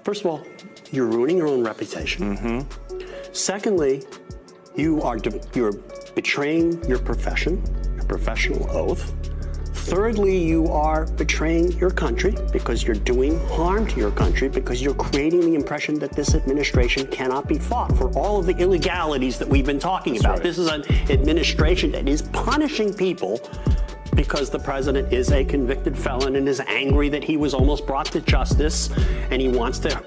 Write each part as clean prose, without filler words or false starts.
first of all, you're ruining your own reputation. Secondly, you're betraying your profession, your professional oath. Thirdly, you are betraying your country because you're doing harm to your country, because you're creating the impression that this administration cannot be fought for all of the illegalities that we've been talking about. Right. This is an administration that is punishing people because the president is a convicted felon and is angry that he was almost brought to justice, and he wants to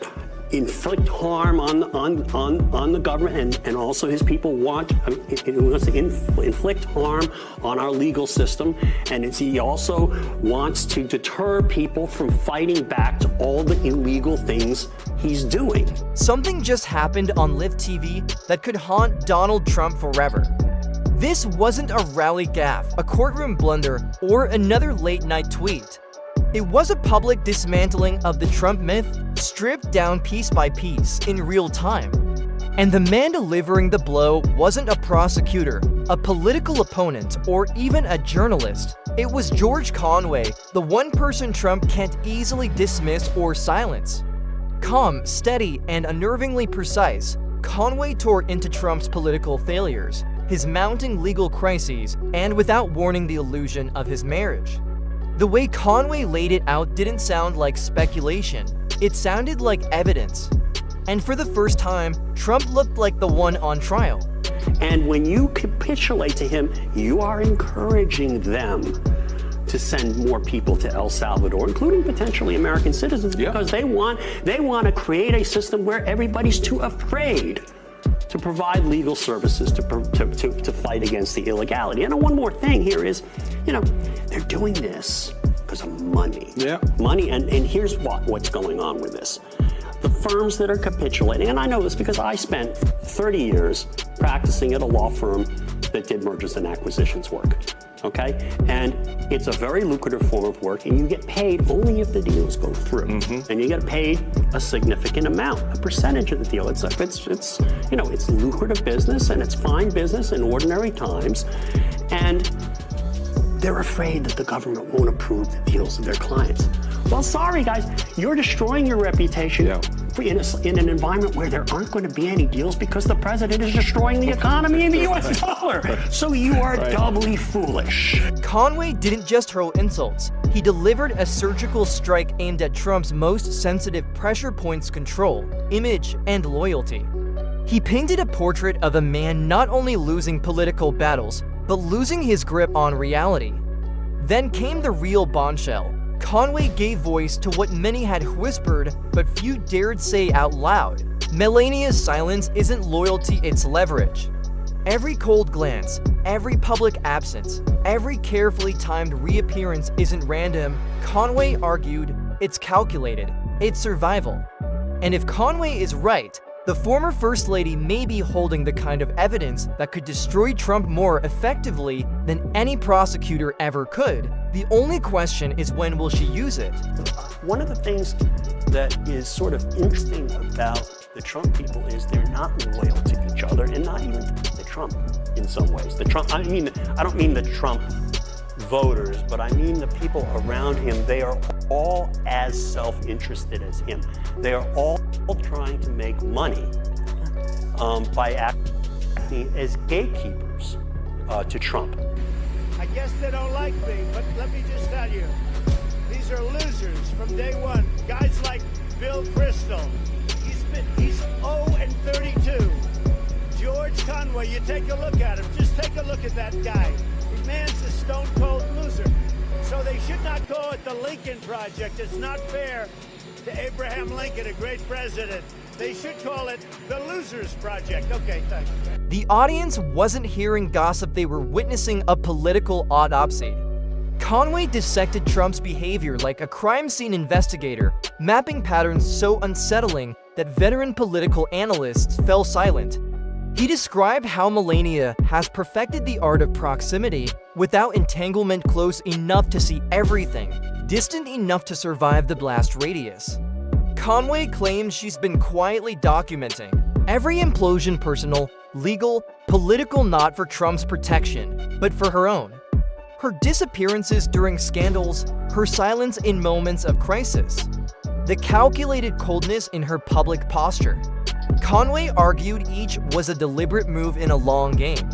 inflict harm on the government, and also his people he wants to inflict harm on our legal system, and he also wants to deter people from fighting back to all the illegal things he's doing. Something just happened on Live TV that could haunt Donald Trump forever. This wasn't a rally gaffe, a courtroom blunder, or another late-night tweet. It was a public dismantling of the Trump myth, stripped down piece by piece in real time. And the man delivering the blow wasn't a prosecutor, a political opponent, or even a journalist. It was George Conway, the one person Trump can't easily dismiss or silence. Calm, steady, and unnervingly precise, Conway tore into Trump's political failures, his mounting legal crises, and without warning the illusion of his marriage. The way Conway laid it out didn't sound like speculation, it sounded like evidence. And for the first time, Trump looked like the one on trial. And when you capitulate to him, you are encouraging them to send more people to El Salvador, including potentially American citizens, because they want to create a system where everybody's too afraid to provide legal services to fight against the illegality. And one more thing here is, they're doing this because of money. Money, and here's what's going on with this. The firms that are capitulating, and I know this because I spent 30 years practicing at a law firm that did mergers and acquisitions work, okay? And it's a very lucrative form of work, and you get paid only if the deals go through. And you get paid a significant amount, a percentage of the deal. It's lucrative business, and it's fine business in ordinary times. And they're afraid that the government won't approve the deals of their clients. Well, sorry, guys, you're destroying your reputation in an environment where there aren't going to be any deals because the president is destroying the economy and the U.S. dollar. So you are doubly foolish. Conway didn't just hurl insults. He delivered a surgical strike aimed at Trump's most sensitive pressure points: control, image, and loyalty. He painted a portrait of a man not only losing political battles, but losing his grip on reality. Then came the real bombshell. Conway gave voice to what many had whispered, but few dared say out loud. Melania's silence isn't loyalty, it's leverage. Every cold glance, every public absence, every carefully timed reappearance isn't random. Conway argued, it's calculated, it's survival. And if Conway is right, the former First Lady may be holding the kind of evidence that could destroy Trump more effectively than any prosecutor ever could. The only question is, when will she use it? One of the things that is sort of interesting about the Trump people is they're not loyal to each other, and not even to Trump in some ways. I don't mean the Trump voters, but I mean the people around him. They are all as self-interested as him. They are all trying to make money by acting as gatekeepers to Trump. I guess they don't like me, but let me just tell you, these are losers from day one. Guys like Bill Kristol, he's 0-32. George Conway, you take a look at him. Just take a look at that guy. The man's a stone-cold loser. So they should not call it the Lincoln Project. It's not fair to Abraham Lincoln, a great president. They should call it the Losers Project. Okay, thanks. The audience wasn't hearing gossip, they were witnessing a political autopsy. Conway dissected Trump's behavior like a crime scene investigator, mapping patterns so unsettling that veteran political analysts fell silent. He described how Melania has perfected the art of proximity without entanglement, close enough to see everything, distant enough to survive the blast radius. Conway claims she's been quietly documenting every implosion, personal, legal, political, not for Trump's protection, but for her own. Her disappearances during scandals, her silence in moments of crisis. the calculated coldness in her public posture. Conway argued each was a deliberate move in a long game.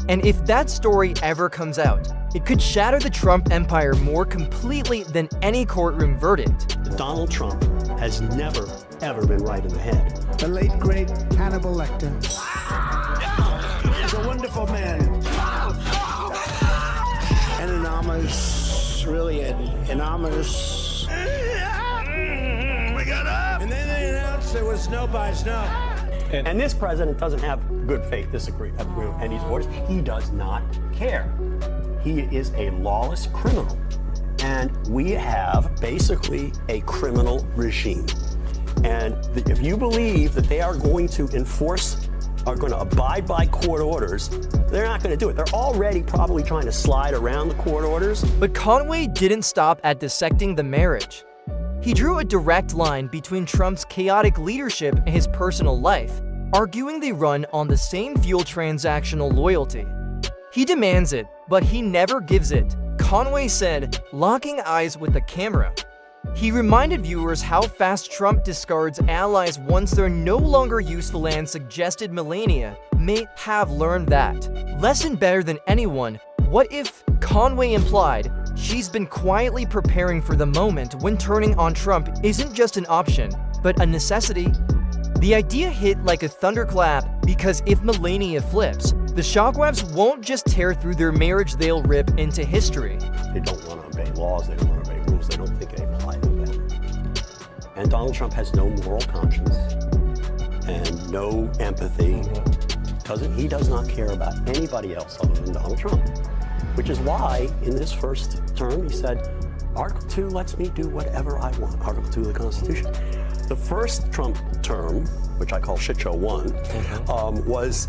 And if that story ever comes out, it could shatter the Trump empire more completely than any courtroom verdict. Donald Trump has never, ever been right in the head. The late, great Hannibal Lecter. He's a wonderful man. An enormous, really an enormous. We got up. And then they announced there was no buys, no. And this president doesn't have good faith disagreement and these orders. He does not care. He is a lawless criminal. And we have basically a criminal regime. And if you believe that they are going to are going to abide by court orders, they're not going to do it. They're already probably trying to slide around the court orders. But Conway didn't stop at dissecting the marriage. He drew a direct line between Trump's chaotic leadership and his personal life, arguing they run on the same fuel transactional loyalty. He demands it, but he never gives it, Conway said, locking eyes with the camera. He reminded viewers how fast Trump discards allies once they're no longer useful and suggested Melania may have learned that lesson better than anyone. What if, Conway implied, she's been quietly preparing for the moment when turning on Trump isn't just an option, but a necessity? The idea hit like a thunderclap because if Melania flips, the shockwaves won't just tear through their marriage, they'll rip into history. They don't want to obey laws, they don't want to obey rules, they don't think they apply to them. And Donald Trump has no moral conscience and no empathy. He does not care about anybody else other than Donald Trump. Which is why, in this first term, he said, Article 2 lets me do whatever I want, Article 2 of the Constitution. The first Trump term, which I call Shit Show 1, was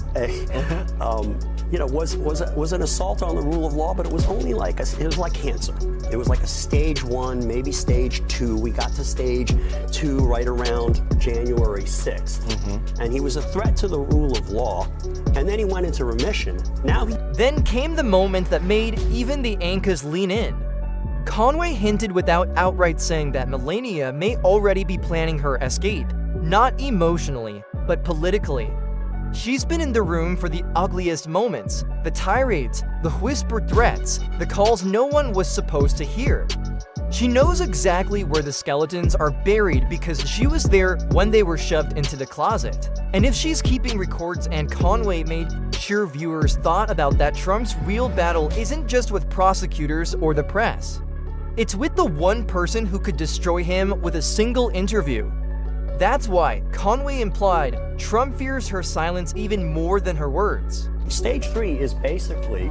an assault on the rule of law, but it was only like it was like cancer. It was like a stage 1, maybe stage 2. We got to stage 2 right around January 6th, and he was a threat to the rule of law. And then he went into remission. Then came the moment that made even the Ancas lean in. Conway hinted without outright saying that Melania may already be planning her escape, not emotionally, but politically. She's been in the room for the ugliest moments, the tirades, the whispered threats, the calls no one was supposed to hear. She knows exactly where the skeletons are buried because she was there when they were shoved into the closet. And if she's keeping records, and Conway made sure viewers thought about that, Trump's real battle isn't just with prosecutors or the press. It's with the one person who could destroy him with a single interview. That's why, Conway implied, Trump fears her silence even more than her words. Stage 3 is basically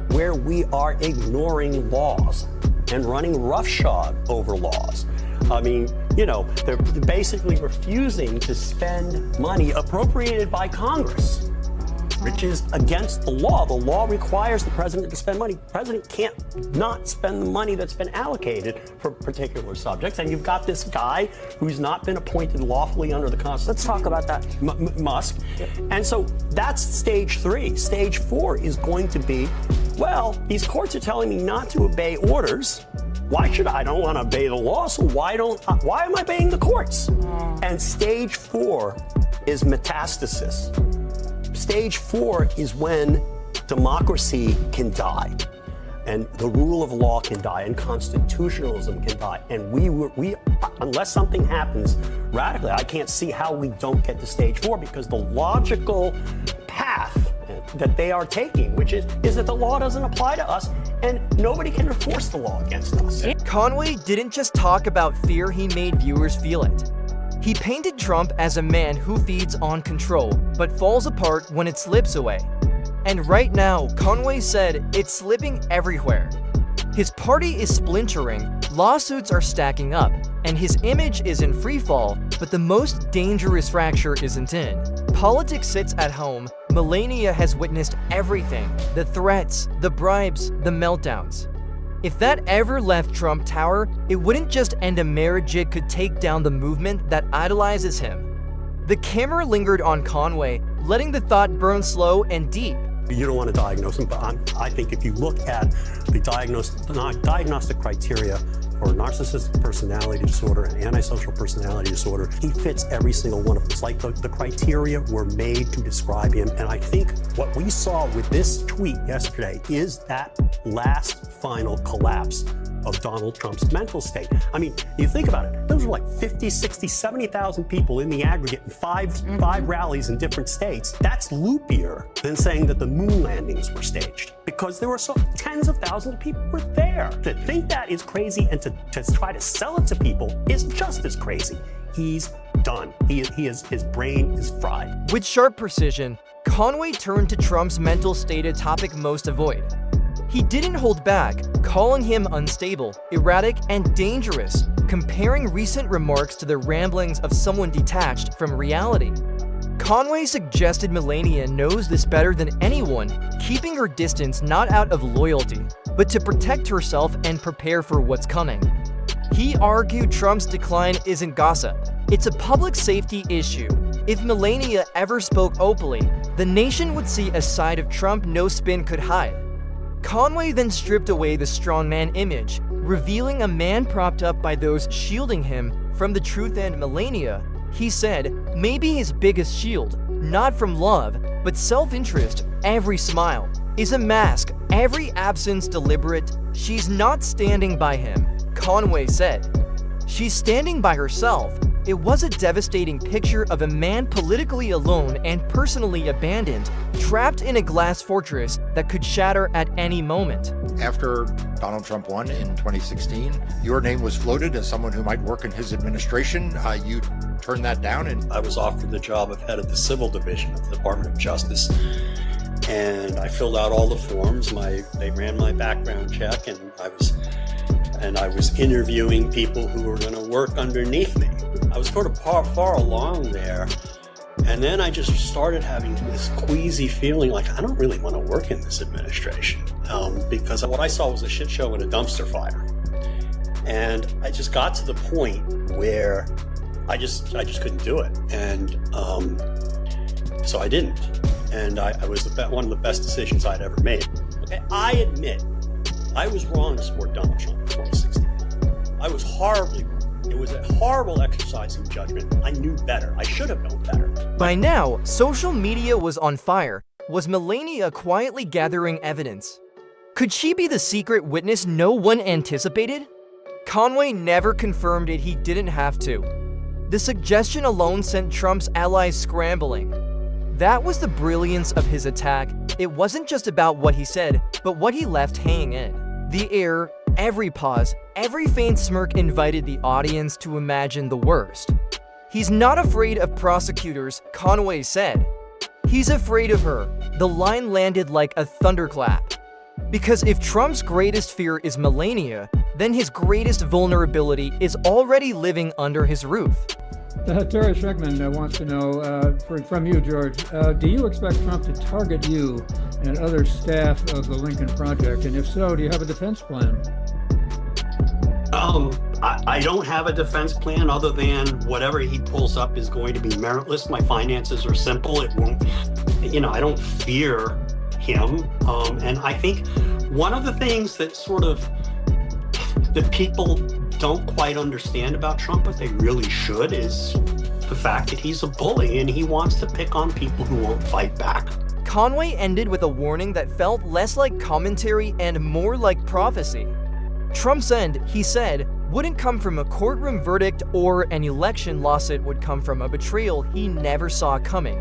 where we are ignoring laws and running roughshod over laws. I mean, they're basically refusing to spend money appropriated by Congress, which is against the law. The law requires the president to spend money. The president can't not spend the money that's been allocated for particular subjects. And you've got this guy who's not been appointed lawfully under the Constitution. Let's talk about that. Musk. Yep. And so that's stage 3. Stage 4 is going to be, well, these courts are telling me not to obey orders. Why should I? I don't want to obey the law, so why am I obeying the courts? And stage 4 is metastasis. Stage 4 is when democracy can die, and the rule of law can die, and constitutionalism can die. And we unless something happens radically, I can't see how we don't get to stage 4, because the logical path that they are taking, which is that the law doesn't apply to us, and nobody can enforce the law against us. Conway didn't just talk about fear, he made viewers feel it. He painted Trump as a man who feeds on control, but falls apart when it slips away. And right now, Conway said it's slipping everywhere. His party is splintering, lawsuits are stacking up, and his image is in freefall, but the most dangerous fracture isn't in. Politics sits at home. Melania has witnessed everything: the threats, the bribes, the meltdowns. If that ever left Trump Tower, it wouldn't just end a marriage, it could take down the movement that idolizes him. The camera lingered on Conway, letting the thought burn slow and deep. You don't want to diagnose him, but I think if you look at the diagnostic criteria or narcissistic personality disorder, and antisocial personality disorder. He fits every single one of them. It's like the criteria were made to describe him. And I think what we saw with this tweet yesterday is that last final collapse of Donald Trump's mental state. I mean, you think about it, those were like 50, 60, 70,000 people in the aggregate in five rallies in different states. That's loopier than saying that the moon landings were staged, because there were tens of thousands of people were there. To think that is crazy, and to try to sell it to people is just as crazy. He's done. His brain is fried. With sharp precision, Conway turned to Trump's mental state, a topic most avoid. He didn't hold back, calling him unstable, erratic, and dangerous, comparing recent remarks to the ramblings of someone detached from reality. Conway suggested Melania knows this better than anyone, keeping her distance not out of loyalty, but to protect herself and prepare for what's coming. He argued Trump's decline isn't gossip, it's a public safety issue. If Melania ever spoke openly, the nation would see a side of Trump no spin could hide. Conway then stripped away the strongman image, revealing a man propped up by those shielding him from the truth, and Melania, he said, maybe his biggest shield, not from love, but self-interest. Every smile is a mask, every absence deliberate. She's not standing by him, Conway said. She's standing by herself. It was a devastating picture of a man politically alone and personally abandoned, trapped in a glass fortress that could shatter at any moment. After Donald Trump won in 2016, your name was floated as someone who might work in his administration. You turned that down, and I was offered the job of head of the Civil Division of the Department of Justice. And I filled out all the forms. They ran my background check, and I was interviewing people who were going to work underneath me. I was sort of far along there, and then I just started having this queasy feeling like I don't really want to work in this administration, because what I saw was a shit show and a dumpster fire. And I just got to the point where I just couldn't do it, and so I didn't. And I was one of the best decisions I'd ever made. Okay, I admit I was wrong to support Donald Trump in 2016. I was horribly wrong. It was a horrible exercise in judgment. I knew better. I should have known better. By now, social media was on fire. Was Melania quietly gathering evidence? Could she be the secret witness no one anticipated? Conway never confirmed it. He didn't have to. The suggestion alone sent Trump's allies scrambling. That was the brilliance of his attack. It wasn't just about what he said, but what he left hanging in the air. Every pause, every faint smirk invited the audience to imagine the worst. He's not afraid of prosecutors, Conway said. He's afraid of her. The line landed like a thunderclap. Because if Trump's greatest fear is Melania, then his greatest vulnerability is already living under his roof. Terry Schreckman wants to know from you, George, do you expect Trump to target you and other staff of the Lincoln Project? And if so, do you have a defense plan? I don't have a defense plan other than whatever he pulls up is going to be meritless. My finances are simple. It won't, I don't fear him. And I think one of the things that that people don't quite understand about Trump, but they really should, is the fact that he's a bully and he wants to pick on people who won't fight back. Conway ended with a warning that felt less like commentary and more like prophecy. Trump's end, he said, wouldn't come from a courtroom verdict or an election loss. It would come from a betrayal he never saw coming.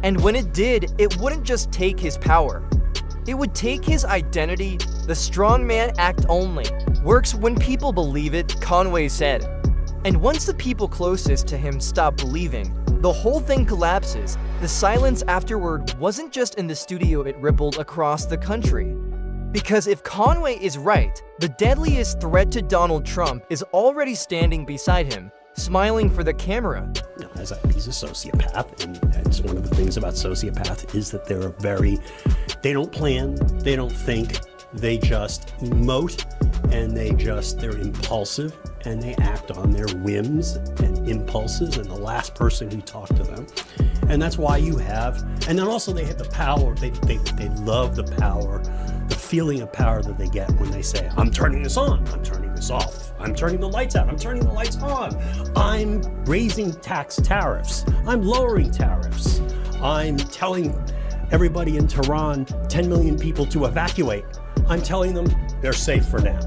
And when it did, it wouldn't just take his power. It would take his identity. The strongman act only works when people believe it, Conway said. And once the people closest to him stop believing, the whole thing collapses. The silence afterward wasn't just in the studio, it rippled across the country. Because if Conway is right, the deadliest threat to Donald Trump is already standing beside him, smiling for the camera. He's a sociopath, and one of the things about sociopath is that they don't plan, they don't think, they just emote, and they're impulsive, and they act on their whims and impulses, and the last person who talked to them. And that's why you have, and then also they have the power, they love the power, the feeling of power that they get when they say, I'm turning this on, I'm turning this off, I'm turning the lights out, I'm turning the lights on, I'm raising tariffs, I'm lowering tariffs, I'm telling everybody in Tehran, 10 million people to evacuate. I'm telling them they're safe for now.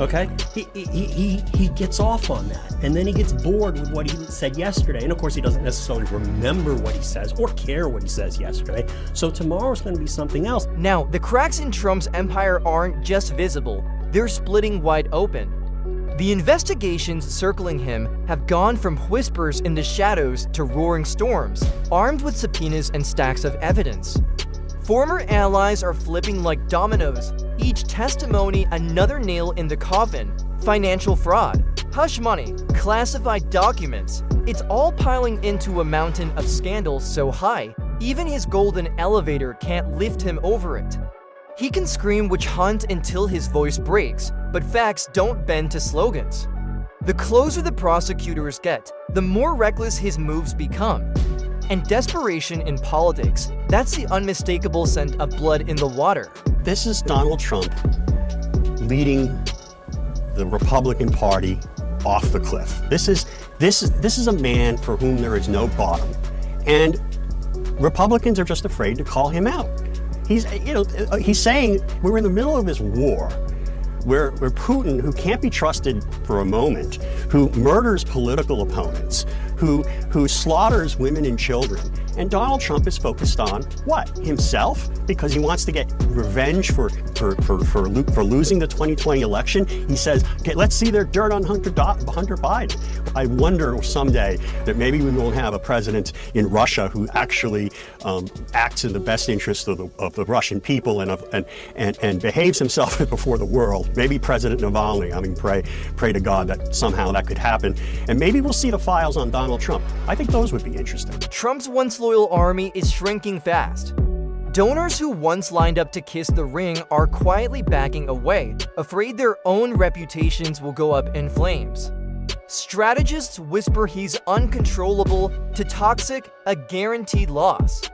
Okay? He gets off on that. And then he gets bored with what he said yesterday. And of course, he doesn't necessarily remember what he says or care what he says yesterday. So tomorrow's going to be something else. Now, the cracks in Trump's empire aren't just visible, they're splitting wide open. The investigations circling him have gone from whispers in the shadows to roaring storms, armed with subpoenas and stacks of evidence. Former allies are flipping like dominoes, each testimony another nail in the coffin. Financial fraud, hush money, classified documents. It's all piling into a mountain of scandals so high, even his golden elevator can't lift him over it. He can scream witch hunt until his voice breaks, but facts don't bend to slogans. The closer the prosecutors get, the more reckless his moves become. And desperation in politics, that's the unmistakable scent of blood in the water. This is Donald Trump leading the Republican Party off the cliff. This is a man for whom there is no bottom. And Republicans are just afraid to call him out. He's saying we're in the middle of this war where Putin, who can't be trusted for a moment, who murders political opponents, who slaughters women and children, and Donald Trump is focused on what? Himself? Because he wants to get revenge for losing the 2020 election. He says, okay, let's see their dirt on Hunter Biden. I wonder someday that maybe we won't have a president in Russia who actually acts in the best interest of the Russian people and behaves himself before the world. Maybe President Navalny. I mean, pray to God that somehow that could happen. And maybe we'll see the files on Donald Trump. I think those would be interesting. Trump's once loyal army is shrinking fast. Donors who once lined up to kiss the ring are quietly backing away, afraid their own reputations will go up in flames. Strategists whisper he's uncontrollable, to toxic, a guaranteed loss.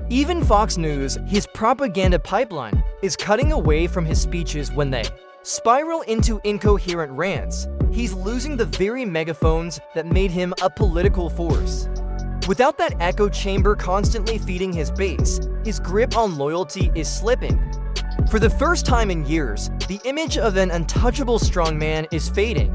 Even Fox News, his propaganda pipeline, is cutting away from his speeches when they spiral into incoherent rants. He's losing the very megaphones that made him a political force. Without that echo chamber constantly feeding his base, his grip on loyalty is slipping. For the first time in years, the image of an untouchable strongman is fading.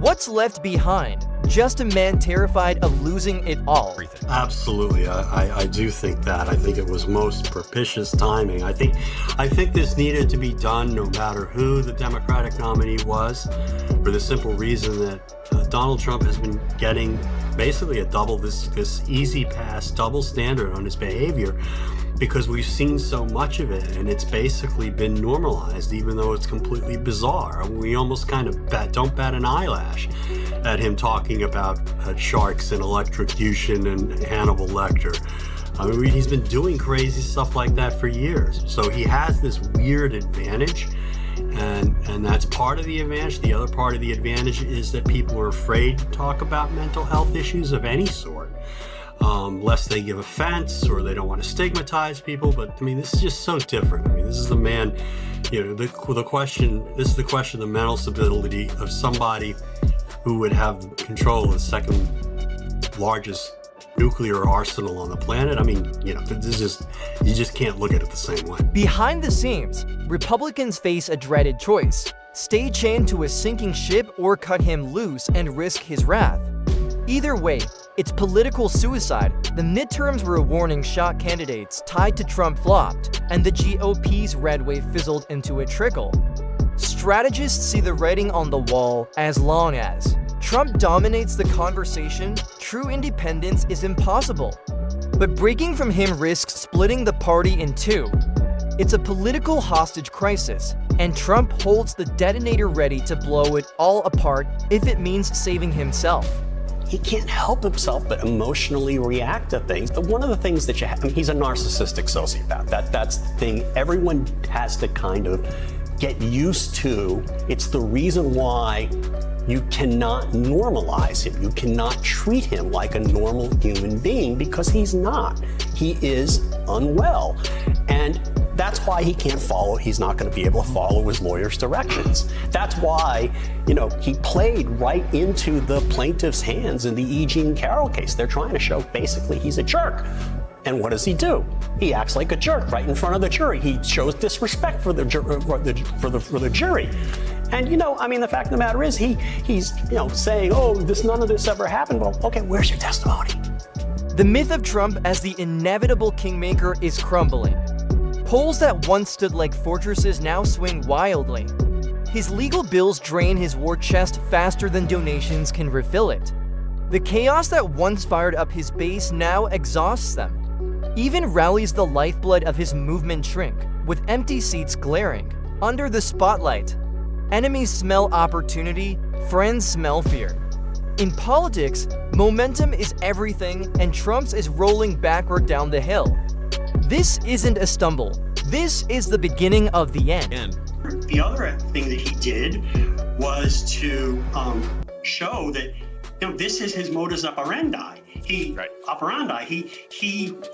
What's left behind? Just a man terrified of losing it all. Absolutely, I do think that. I think it was most propitious timing. I think this needed to be done no matter who the Democratic nominee was, for the simple reason that Donald Trump has been getting basically this easy pass, double standard on his behavior, because we've seen so much of it, and it's basically been normalized, even though it's completely bizarre. We almost kind of don't bat an eyelash at him talking about sharks and electrocution and Hannibal Lecter. I mean, he's been doing crazy stuff like that for years. So he has this weird advantage, and that's part of the advantage. The other part of the advantage is that people are afraid to talk about mental health issues of any sort, lest they give offense or they don't want to stigmatize people. But I mean, this is just so different. I mean, this is the man, the question of the mental stability of somebody who would have control of the second largest nuclear arsenal on the planet. I mean, this is you just can't look at it the same way. Behind the scenes, Republicans face a dreaded choice: stay chained to a sinking ship or cut him loose and risk his wrath. Either way, it's political suicide. The midterms were a warning shot candidates tied to Trump flopped, and the GOP's red wave fizzled into a trickle. Strategists see the writing on the wall. As long as Trump dominates the conversation, true independence is impossible. But breaking from him risks splitting the party in two. It's a political hostage crisis, and Trump holds the detonator ready to blow it all apart if it means saving himself. He can't help himself but emotionally react to things. But one of the things that he's a narcissistic sociopath. That's the thing everyone has to kind of get used to. It's the reason why You cannot normalize him. You cannot treat him like a normal human being because he's not. He is unwell. And that's why he can't follow, he's not going to be able to follow his lawyer's directions. That's why, he played right into the plaintiff's hands in the E. Jean Carroll case. They're trying to show basically he's a jerk. And what does he do? He acts like a jerk right in front of the jury. He shows disrespect for the jury. And the fact of the matter is, he's saying, "Oh, none of this ever happened." Well, okay, where's your testimony? The myth of Trump as the inevitable kingmaker is crumbling. Polls that once stood like fortresses now swing wildly. His legal bills drain his war chest faster than donations can refill it. The chaos that once fired up his base now exhausts them. Even rallies the lifeblood of his movement shrink, with empty seats glaring. Under the spotlight, enemies smell opportunity, friends smell fear. In politics, momentum is everything, and Trump's is rolling backward down the hill. This isn't a stumble. This is the beginning of the end. The other thing that he did was to show that this is his modus operandi. He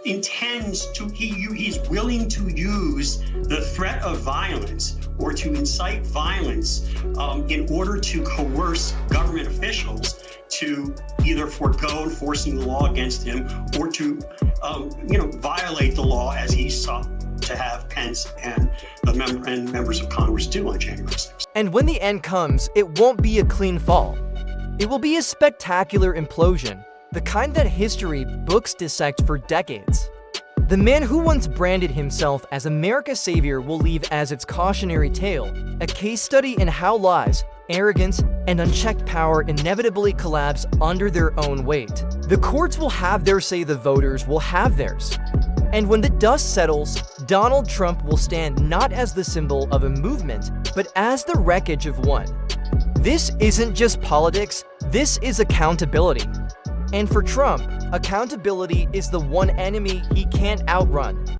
intends to. He's willing to use the threat of violence or to incite violence in order to coerce government officials to either forego enforcing the law against him or to, violate the law as he sought to have Pence and members of Congress do on January 6th. And when the end comes, it won't be a clean fall. It will be a spectacular implosion, the kind that history books dissect for decades. The man who once branded himself as America's savior will leave as its cautionary tale, a case study in how lies, arrogance, and unchecked power inevitably collapse under their own weight. The courts will have their say, the voters will have theirs. And when the dust settles, Donald Trump will stand not as the symbol of a movement, but as the wreckage of one. This isn't just politics, this is accountability. And for Trump, accountability is the one enemy he can't outrun.